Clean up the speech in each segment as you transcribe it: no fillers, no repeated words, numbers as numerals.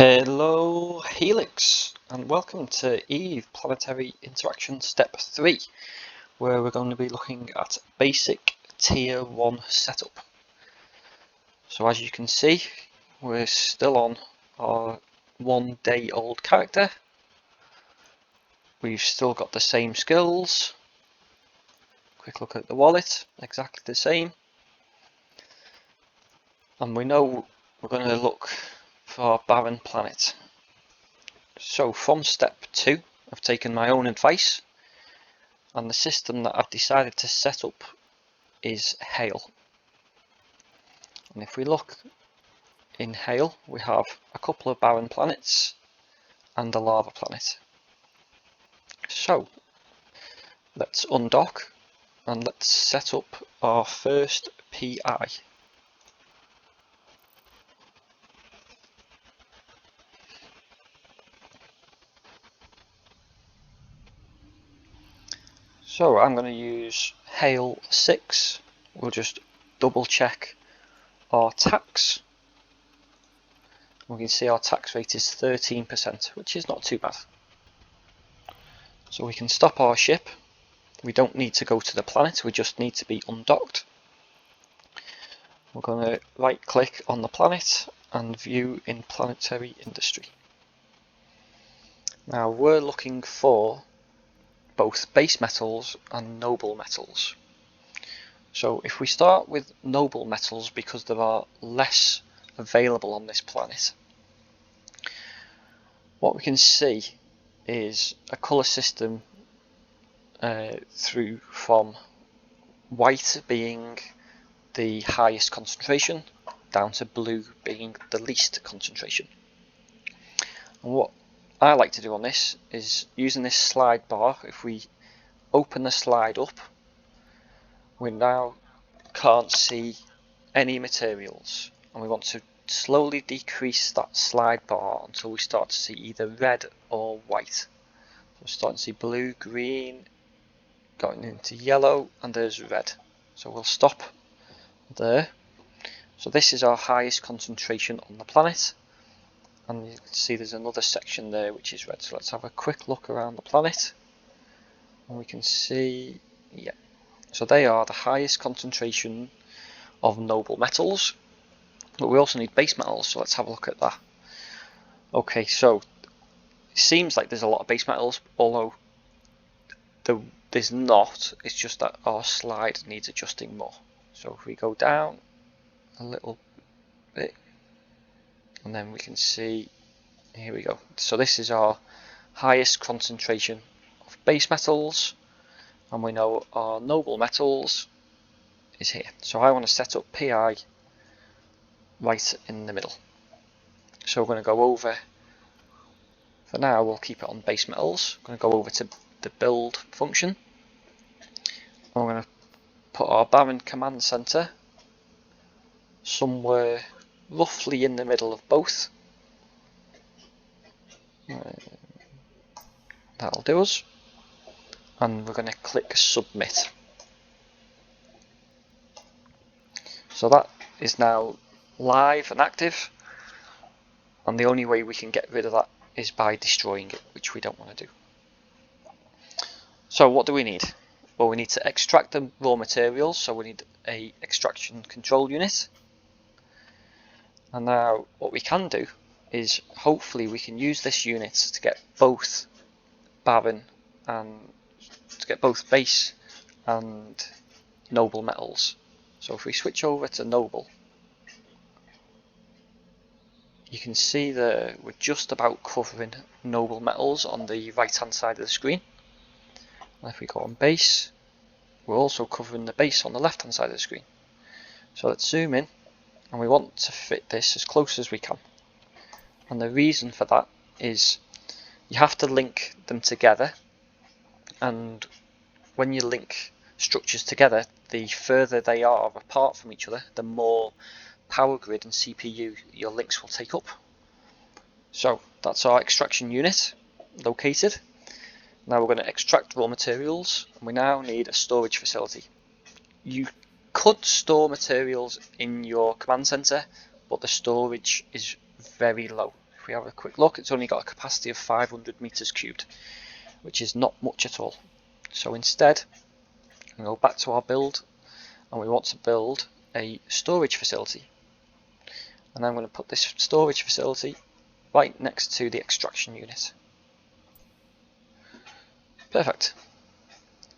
Hello Helix and welcome to Eve Planetary Interaction Step 3, where we're going to be looking at basic Tier 1 setup. So as you can see, we're still on our 1 day old character. We've still got the same skills. Quick look at the wallet, exactly the same. And we know we're going to look for our barren planet. So from step 2, I've taken my own advice, and the system that I've decided to set up is hail. And if we look in hail, we have a couple of barren planets and a lava planet. So let's undock and let's set up our first PI. So I'm going to use hail 6. We'll just double check our tax. We can see our tax rate is 13%, which is not too bad. So we can stop our ship. We don't need to go to the planet, we just need to be undocked. We're going to right click on the planet and view in planetary industry. Now we're looking for both base metals and noble metals. So if we start with noble metals, because there are less available on this planet, what we can see is a colour system through from white being the highest concentration down to blue being the least concentration. And what I like to do on this is using this slide bar. If we open the slide up, we now can't see any materials, and we want to slowly decrease that slide bar until we start to see either red or white. So we're starting to see blue, green, going into yellow, and there's red. So we'll stop there. So this is our highest concentration on the planet, and you can see there's another section there which is red. So let's have a quick look around the planet, and we can see, yeah, so they are the highest concentration of noble metals, but we also need base metals, so let's have a look at that. Okay, so it seems like there's a lot of base metals, although there's not. It's just that our slide needs adjusting more. So if we go down a little bit, and then we can see, here we go. So this is our highest concentration of base metals, and we know our noble metals is here. So I want to set up PI right in the middle. So we're going to go over, for now we'll keep it on base metals. I'm going to go over to the build function. I'm going to put our barren command center somewhere roughly in the middle of both. That'll do us. And we're going to click submit. So that is now live and active, and the only way we can get rid of that is by destroying it, which we don't want to do. So what do we need? Well, we need to extract the raw materials, so we need a extraction control unit. And now what we can do is hopefully we can use this unit to get both barren and to get both base and noble metals. So if we switch over to noble, you can see that we're just about covering noble metals on the right hand side of the screen. And if we go on base, we're also covering the base on the left hand side of the screen. So let's zoom in, and we want to fit this as close as we can. And the reason for that is you have to link them together, and when you link structures together, the further they are apart from each other, the more power grid and CPU your links will take up. So that's our extraction unit located. Now we're going to extract raw materials, and we now need a storage facility. You could store materials in your command center, but the storage is very low. If we have a quick look, it's only got a capacity of 500 meters cubed, which is not much at all. So instead, we go back to our build, and we want to build a storage facility. And I'm going to put this storage facility right next to the extraction unit. Perfect.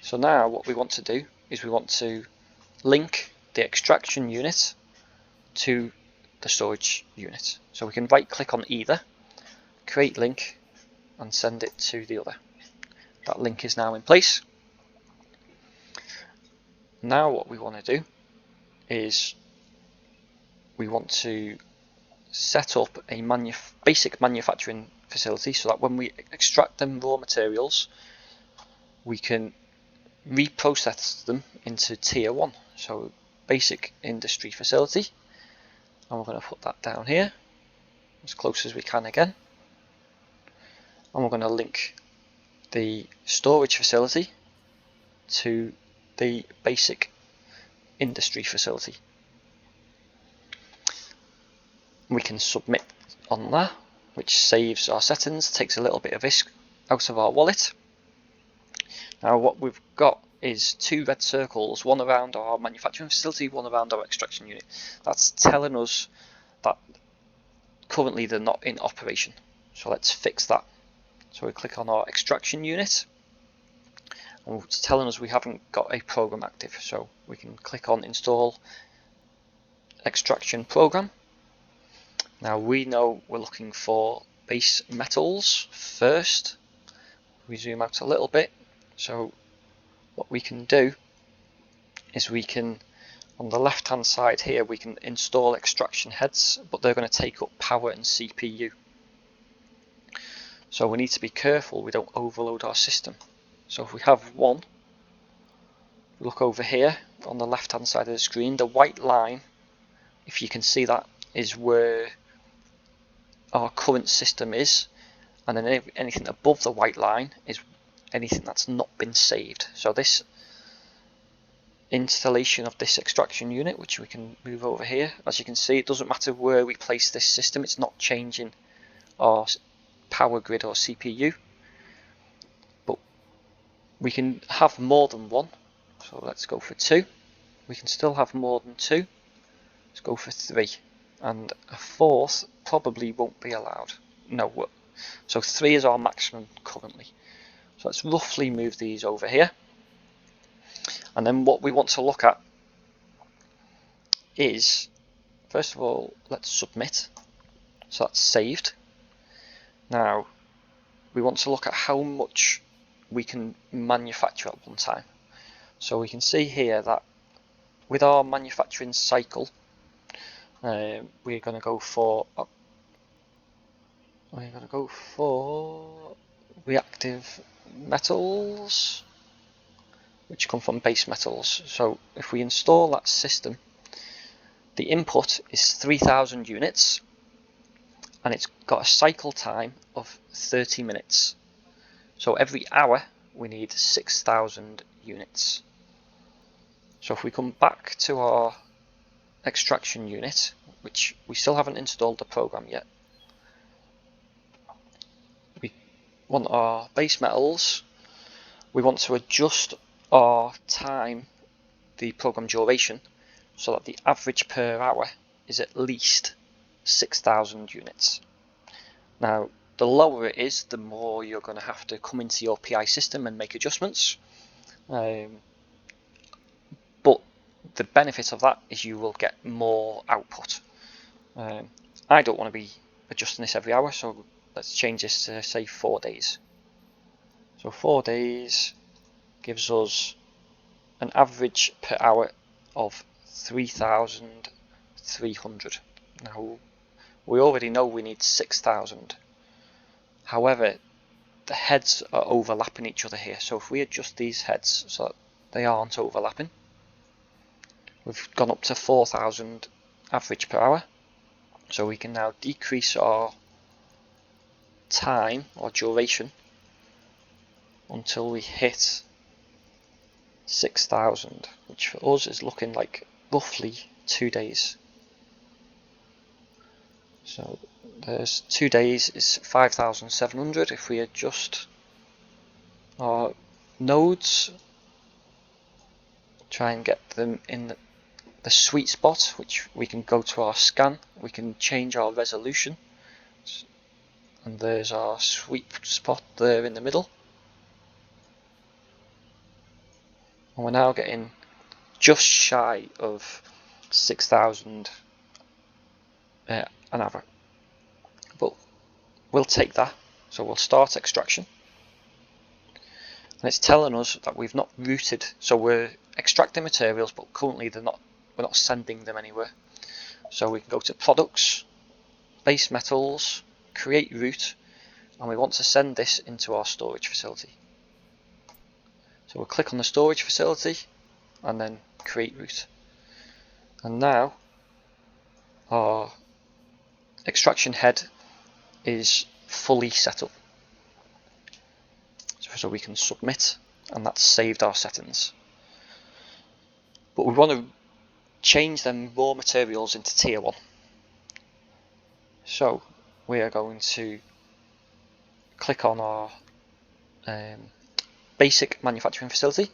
So now what we want to do is we want to link the extraction unit to the storage unit. So we can right click on either, create link, and send it to the other. That link is now in place. Now what we want to do is we want to set up a basic manufacturing facility so that when we extract them raw materials, we can reprocess them into tier 1. So basic industry facility, and we're going to put that down here as close as we can again, and we're going to link the storage facility to the basic industry facility. We can submit on that, which saves our settings, takes a little bit of risk out of our wallet. Now what we've got is 2 red circles, one around our manufacturing facility, one around our extraction unit. That's telling us that currently they're not in operation. So let's fix that. So we click on our extraction unit, and it's telling us we haven't got a program active. So we can click on install extraction program. Now we know we're looking for base metals first. We zoom out a little bit. So what we can do is we can, on the left hand side here, we can install extraction heads, but they're going to take up power and CPU. So we need to be careful we don't overload our system. So if we have one, look over here on the left hand side of the screen, the white line, if you can see that, is where our current system is, and then anything above the white line is anything that's not been saved. So this installation of this extraction unit, which we can move over here, as you can see, it doesn't matter where we place this system, it's not changing our power grid or CPU, but we can have more than one. So let's go for 2. We can still have more than 2. Let's go for 3, and a 4th probably won't be allowed. No, so 3 is our maximum currently. So let's roughly move these over here, and then what we want to look at is, first of all, let's submit. So that's saved. Now we want to look at how much we can manufacture at one time. So we can see here that with our manufacturing cycle, we're going to go for reactive metals, which come from base metals. So if we install that system, the input is 3000 units, and it's got a cycle time of 30 minutes. So every hour we need 6000 units. So if we come back to our extraction unit, which we still haven't installed the program yet, we want our base metals, we want to adjust our time, the program duration, so that the average per hour is at least 6000 units. Now the lower it is, the more you're going to have to come into your PI system and make adjustments, but the benefit of that is you will get more output. I don't want to be adjusting this every hour, so let's change this to say 4 days. So 4 days gives us an average per hour of 3,300. Now we already know we need 6,000. However, the heads are overlapping each other here, so if we adjust these heads so that they aren't overlapping, we've gone up to 4,000 average per hour. So we can now decrease our time or duration until we hit 6,000, which for us is looking like roughly 2 days. So there's 2 days is 5,700. If we adjust our nodes, try and get them in the sweet spot, which we can go to our scan, we can change our resolution, and there's our sweet spot there in the middle. And we're now getting just shy of 6,000 an hour, but we'll take that. So we'll start extraction, and it's telling us that we've not routed, so we're extracting materials, but currently we're not sending them anywhere. So we can go to products, base metals, create route, and we want to send this into our storage facility. So we'll click on the storage facility and then create route. And now our extraction head is fully set up. So we can submit, and that's saved our settings. But we want to change them raw materials into tier 1. So we are going to click on our basic manufacturing facility.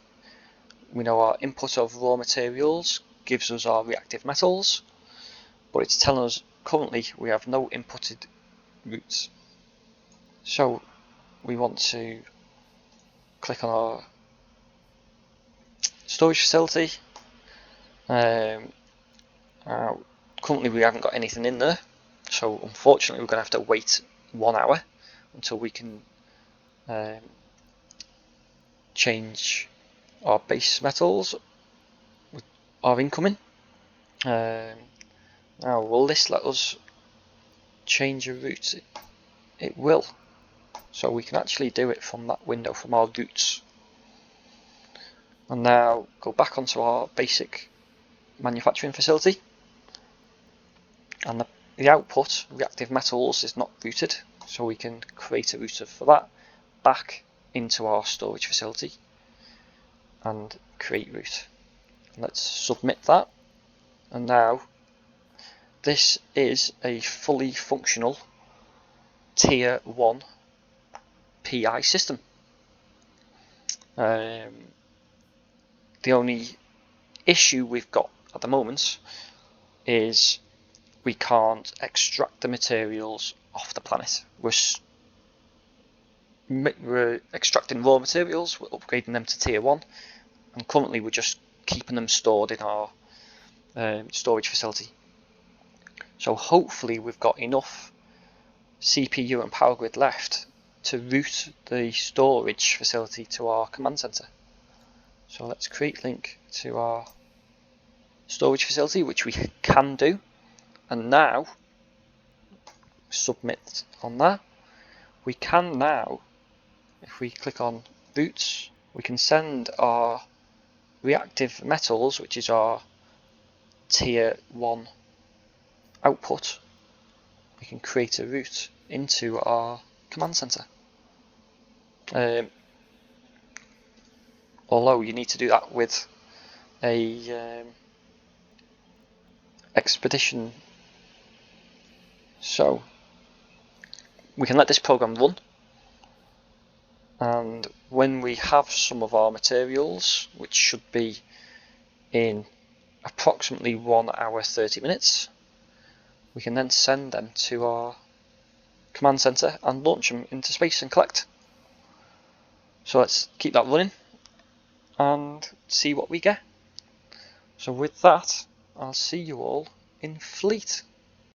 We know our input of raw materials gives us our reactive metals, but it's telling us currently we have no inputted routes. So we want to click on our storage facility. Currently we haven't got anything in there, so unfortunately we're going to have to wait 1 hour until we can change our base metals with our incoming. Now will this let us change a route? It will. So we can actually do it from that window, from our routes. And now go back onto our basic manufacturing facility, and the output, reactive metals, is not routed, so we can create a router for that, back into our storage facility and create route. Let's submit that, and now this is a fully functional tier 1 PI system. The only issue we've got at the moment is we can't extract the materials off the planet. We're extracting raw materials, we're upgrading them to tier 1, and currently we're just keeping them stored in our storage facility. So hopefully we've got enough CPU and power grid left to route the storage facility to our command center. So let's create link to our storage facility, which we can do, and now submit on that. We can now, if we click on routes, we can send our reactive metals, which is our tier 1 output. We can create a route into our command center. Although you need to do that with a expedition. So we can let this program run, and when we have some of our materials, which should be in approximately 1 hour 30 minutes, we can then send them to our command center and launch them into space and collect. So let's keep that running and see what we get. So with that, I'll see you all in fleet.